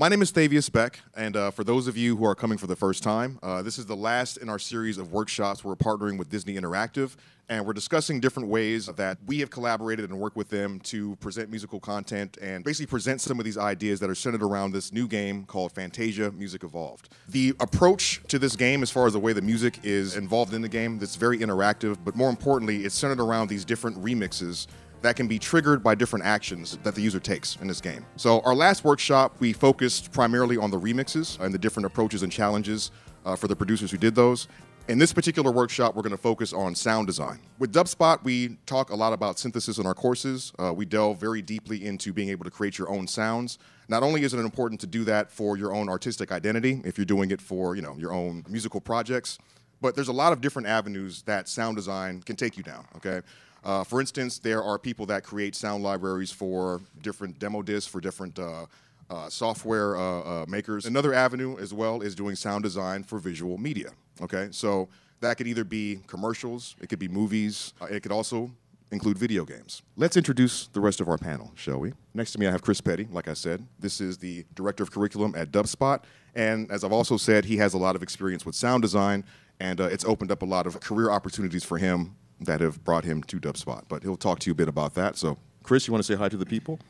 My name is Thavius Beck, and for those of you who are coming for the first time, this is the last in our series of workshops. We're partnering with Disney Interactive, and we're discussing different ways that we have collaborated and worked with them to present musical content and basically present some of these ideas that are centered around this new game called Fantasia Music Evolved. The approach to this game, as far as the way the music is involved in the game, that's very interactive, but more importantly, it's centered around these different remixes that can be triggered by different actions that the user takes in this game. So our last workshop, we focused primarily on the remixes and the different approaches and challenges for the producers who did those. In this particular workshop, we're going to focus on sound design. With Dubspot, we talk a lot about synthesis in our courses. We delve very deeply into being able to create your own sounds. Not only is it important to do that for your own artistic identity, if you're doing it for your own musical projects, but there's a lot of different avenues that sound design can take you down, okay? For instance, there are people that create sound libraries for different demo discs, for different software makers. Another avenue as well is doing sound design for visual media, okay? So that could either be commercials, it could be movies, it could also include video games. Let's introduce the rest of our panel, shall we? Next to me, I have Chris Petty, like I said. This is the Director of Curriculum at Dubspot, and as I've also said, he has a lot of experience with sound design, and it's opened up a lot of career opportunities for him that have brought him to Dubspot. But he'll talk to you a bit about that. So, Chris, you want to say hi to the people?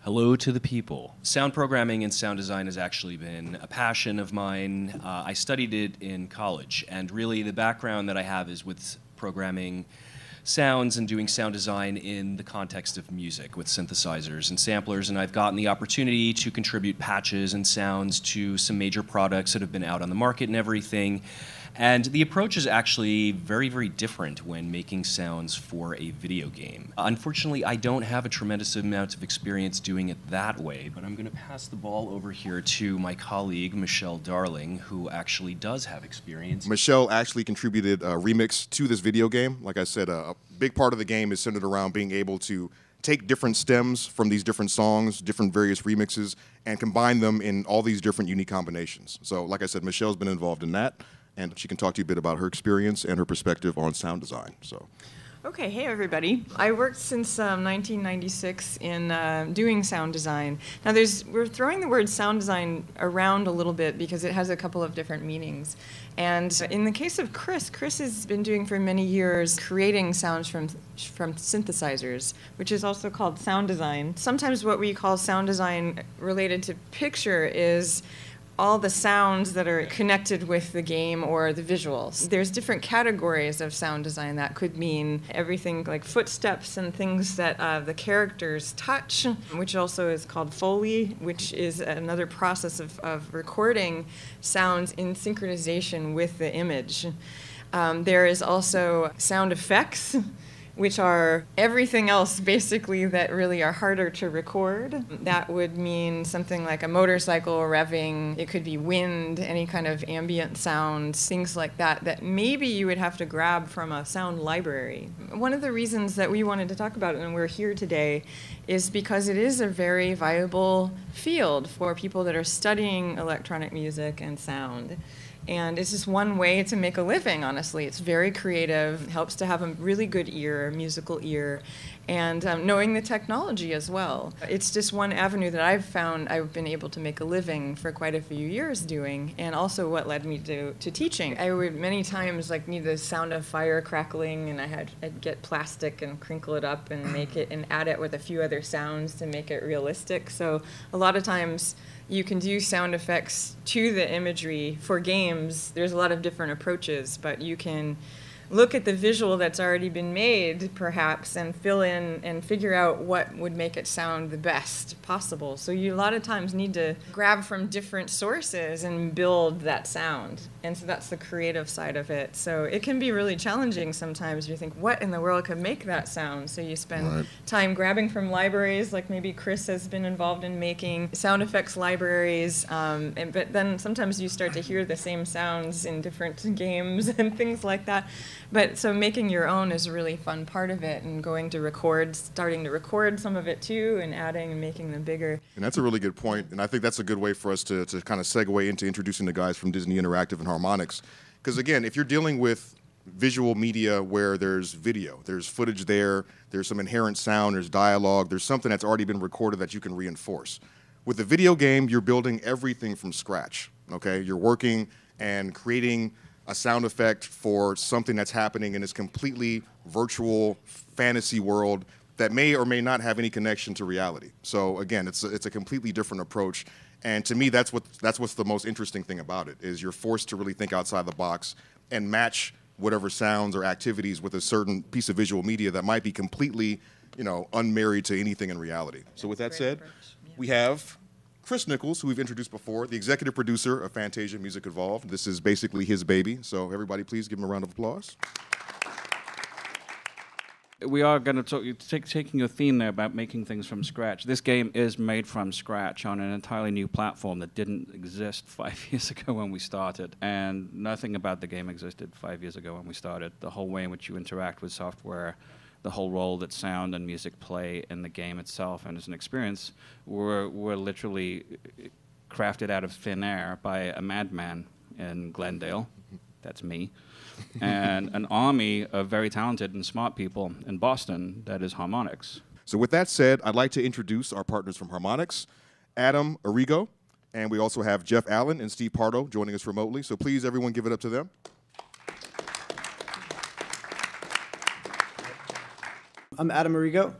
Hello to the people. Sound programming and sound design has actually been a passion of mine. I studied it in college, and really the background that I have is with programming sounds and doing sound design in the context of music with synthesizers and samplers, and I've gotten the opportunity to contribute patches and sounds to some major products that have been out on the market and everything. And the approach is actually very, very different when making sounds for a video game. Unfortunately, I don't have a tremendous amount of experience doing it that way, but I'm going to pass the ball over here to my colleague, Michelle Darling, who actually does have experience. Michelle actually contributed a remix to this video game. Like I said, a big part of the game is centered around being able to take different stems from these different songs, different various remixes, and combine them in all these different unique combinations. So, like I said, Michelle's been involved in that, and she can talk to you a bit about her experience and her perspective on sound design. So, okay, hey everybody. I worked since 1996 in doing sound design. Now we're throwing the word sound design around a little bit because it has a couple of different meanings. And in the case of Chris has been doing for many years creating sounds from synthesizers, which is also called sound design. Sometimes what we call sound design related to picture is all the sounds that are connected with the game or the visuals. There's different categories of sound design that could mean everything like footsteps and things that the characters touch, which also is called Foley, which is another process of recording sounds in synchronization with the image. There is also sound effects, which are everything else basically that really are harder to record. That would mean something like a motorcycle revving. It could be wind, any kind of ambient sounds, things like that, that maybe you would have to grab from a sound library. One of the reasons that we wanted to talk about it and we're here today is because it is a very viable field for people that are studying electronic music and sound. And it's just one way to make a living, honestly. It's very creative, helps to have a really good ear, a musical ear, and knowing the technology as well. It's just one avenue that I've found I've been able to make a living for quite a few years doing, and also what led me to teaching. I would many times need the sound of fire crackling, and I'd get plastic and crinkle it up and make it and add it with a few other sounds to make it realistic. So a lot of times you can do sound effects to the imagery for games. There's a lot of different approaches, but you can look at the visual that's already been made, perhaps, and fill in and figure out what would make it sound the best possible. So you a lot of times need to grab from different sources and build that sound. And so that's the creative side of it. So it can be really challenging sometimes. You think, what in the world could make that sound? So you spend time grabbing from libraries, like maybe Chris has been involved in making sound effects libraries. But then sometimes you start to hear the same sounds in different games and things like that. But so making your own is a really fun part of it, and going to record, starting to record some of it too, and adding and making them bigger. And that's a really good point, and I think that's a good way for us to kind of segue into introducing the guys from Disney Interactive and Harmonix. Because again, if you're dealing with visual media where there's video, there's footage there, there's some inherent sound, there's dialogue, there's something that's already been recorded that you can reinforce. With a video game, you're building everything from scratch, okay? You're working and creating a sound effect for something that's happening in this completely virtual fantasy world that may or may not have any connection to reality. So again, it's a completely different approach. And to me, that's what's the most interesting thing about it, is you're forced to really think outside the box and match whatever sounds or activities with a certain piece of visual media that might be completely, unmarried to anything in reality. So with that said, we have Chris Nichols, who we've introduced before, the executive producer of Fantasia Music Evolved. This is basically his baby, so everybody please give him a round of applause. We are going to talk, taking your theme there about making things from scratch. This game is made from scratch on an entirely new platform that didn't exist 5 years ago when we started. And nothing about the game existed 5 years ago when we started. The whole way in which you interact with software, the whole role that sound and music play in the game itself and as an experience were literally crafted out of thin air by a madman in Glendale. That's me. And an army of very talented and smart people in Boston that is Harmonix. So with that said, I'd like to introduce our partners from Harmonix, Adam Arrigo, and we also have Jeff Allen and Steve Pardo joining us remotely. So please, everyone, give it up to them. I'm Adam Arrigo.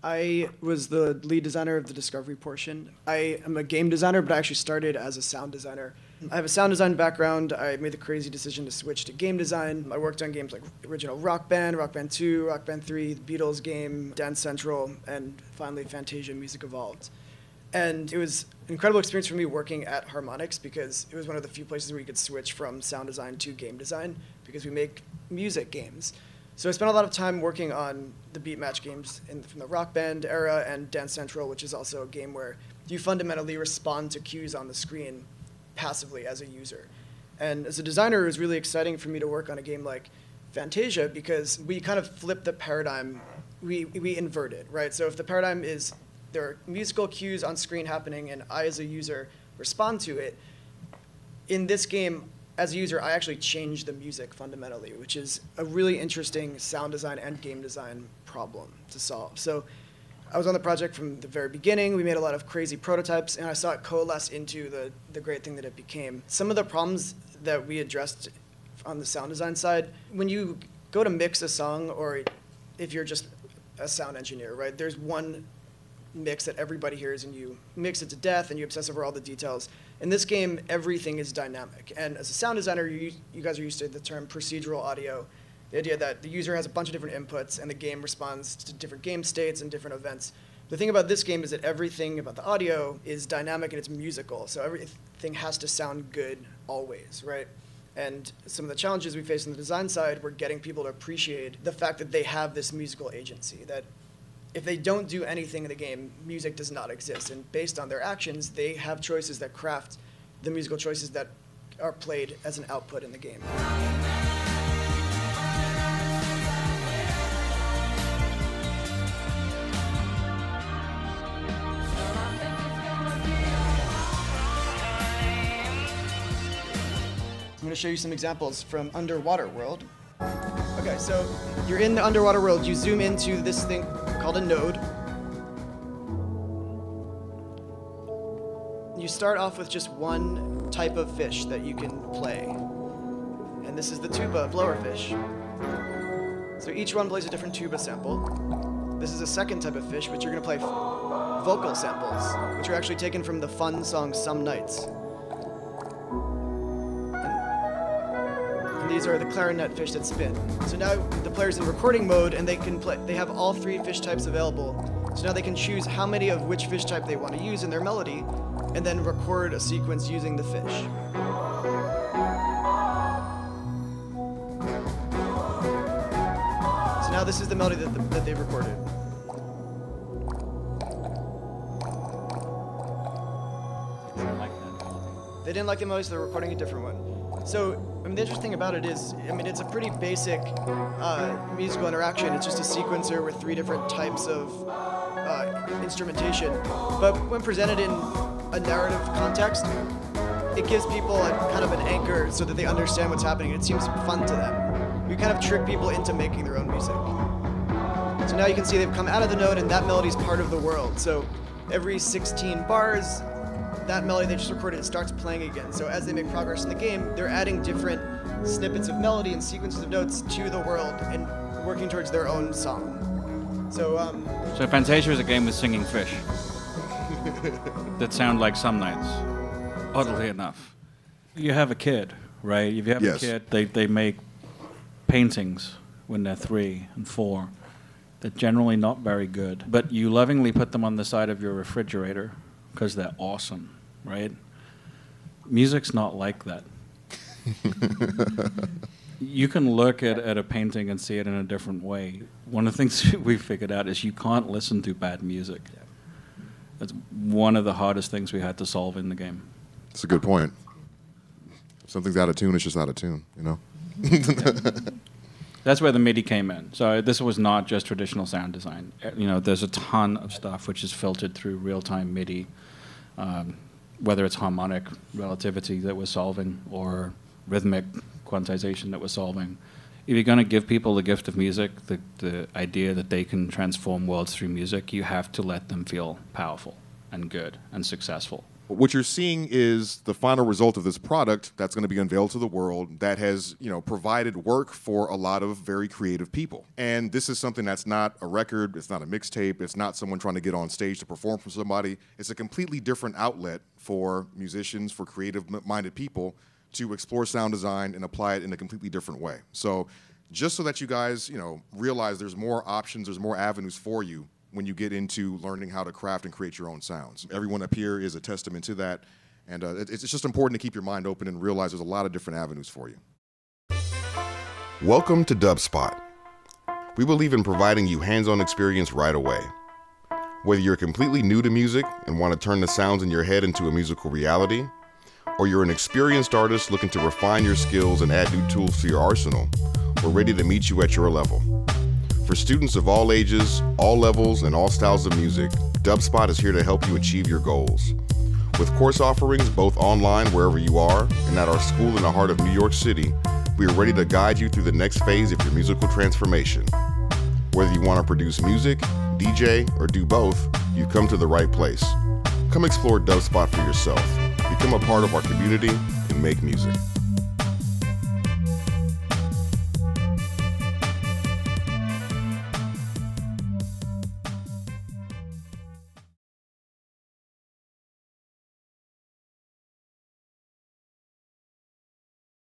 I was the lead designer of the discovery portion. I am a game designer, but I actually started as a sound designer. I have a sound design background. I made the crazy decision to switch to game design. I worked on games like original Rock Band, Rock Band 2, Rock Band 3, the Beatles game, Dance Central, and finally Fantasia Music Evolved. And it was an incredible experience for me working at Harmonix because it was one of the few places where you could switch from sound design to game design because we make music games. So I spent a lot of time working on the beat match games from the Rock Band era and Dance Central, which is also a game where you fundamentally respond to cues on the screen passively as a user. And as a designer, it was really exciting for me to work on a game like Fantasia because we kind of flipped the paradigm, we inverted, right? So if the paradigm is there are musical cues on screen happening and I as a user respond to it, in this game, as a user, I actually change the music fundamentally, which is a really interesting sound design and game design problem to solve. So I was on the project from the very beginning. We made a lot of crazy prototypes, and I saw it coalesce into the great thing that it became. Some of the problems that we addressed on the sound design side, when you go to mix a song, or if you're just a sound engineer, right, there's one mix that everybody hears, and you mix it to death, and you obsess over all the details. In this game, everything is dynamic. And as a sound designer, you guys are used to the term procedural audio, the idea that the user has a bunch of different inputs, and the game responds to different game states and different events. The thing about this game is that everything about the audio is dynamic and it's musical, so everything has to sound good always, right? And some of the challenges we face on the design side were getting people to appreciate the fact that they have this musical agency, that if they don't do anything in the game, music does not exist. And based on their actions, they have choices that craft the musical choices that are played as an output in the game. I'm going to show you some examples from Underwater World. Okay, so you're in the underwater world. You zoom into this thing called a node. You start off with just one type of fish that you can play. And this is the tuba blowerfish. So each one plays a different tuba sample. This is a second type of fish, which you're going to play vocal samples, which are actually taken from the fun song Some Nights. And these are the clarinet fish that spin. So now the player's in recording mode, and they can play. They have all three fish types available. So now they can choose how many of which fish type they want to use in their melody, and then record a sequence using the fish. So now this is the melody that they recorded. They didn't like the melody, so they're recording a different one. So, I mean, the interesting thing about it is, I mean, it's a pretty basic musical interaction. It's just a sequencer with three different types of instrumentation. But when presented in a narrative context, it gives people kind of an anchor so that they understand what's happening. It seems fun to them. We kind of trick people into making their own music. So now you can see they've come out of the node, and that melody is part of the world. So every 16 bars, that melody they just recorded, it starts playing again. So as they make progress in the game, they're adding different snippets of melody and sequences of notes to the world and working towards their own song. So Fantasia is a game with singing fish that sound like some nights, oddly enough. You have a kid, right? If you have Yes. a kid, they make paintings when they're 3 and 4. They're generally not very good, but you lovingly put them on the side of your refrigerator because they're awesome, right? Music's not like that. You can look at a painting and see it in a different way. One of the things we figured out is you can't listen to bad music. That's one of the hardest things we had to solve in the game. That's a good point. If something's out of tune, it's just out of tune, you know? That's where the MIDI came in. So this was not just traditional sound design. You know, there's a ton of stuff which is filtered through real-time MIDI, whether it's harmonic relativity that we're solving or rhythmic quantization that we're solving. If you're going to give people the gift of music, the idea that they can transform worlds through music, you have to let them feel powerful and good and successful. What you're seeing is the final result of this product that's going to be unveiled to the world that has, provided work for a lot of very creative people. And this is something that's not a record, it's not a mixtape, it's not someone trying to get on stage to perform for somebody. It's a completely different outlet for musicians, for creative-minded people to explore sound design and apply it in a completely different way. So just so that you guys, realize there's more options, there's more avenues for you when you get into learning how to craft and create your own sounds. Everyone up here is a testament to that, and it's just important to keep your mind open and realize there's a lot of different avenues for you. Welcome to Dubspot. We believe in providing you hands-on experience right away. Whether you're completely new to music and want to turn the sounds in your head into a musical reality, or you're an experienced artist looking to refine your skills and add new tools to your arsenal, we're ready to meet you at your level. For students of all ages, all levels, and all styles of music, Dubspot is here to help you achieve your goals. With course offerings both online wherever you are and at our school in the heart of New York City, we are ready to guide you through the next phase of your musical transformation. Whether you want to produce music, DJ, or do both, you've come to the right place. Come explore Dubspot for yourself. Become a part of our community and make music.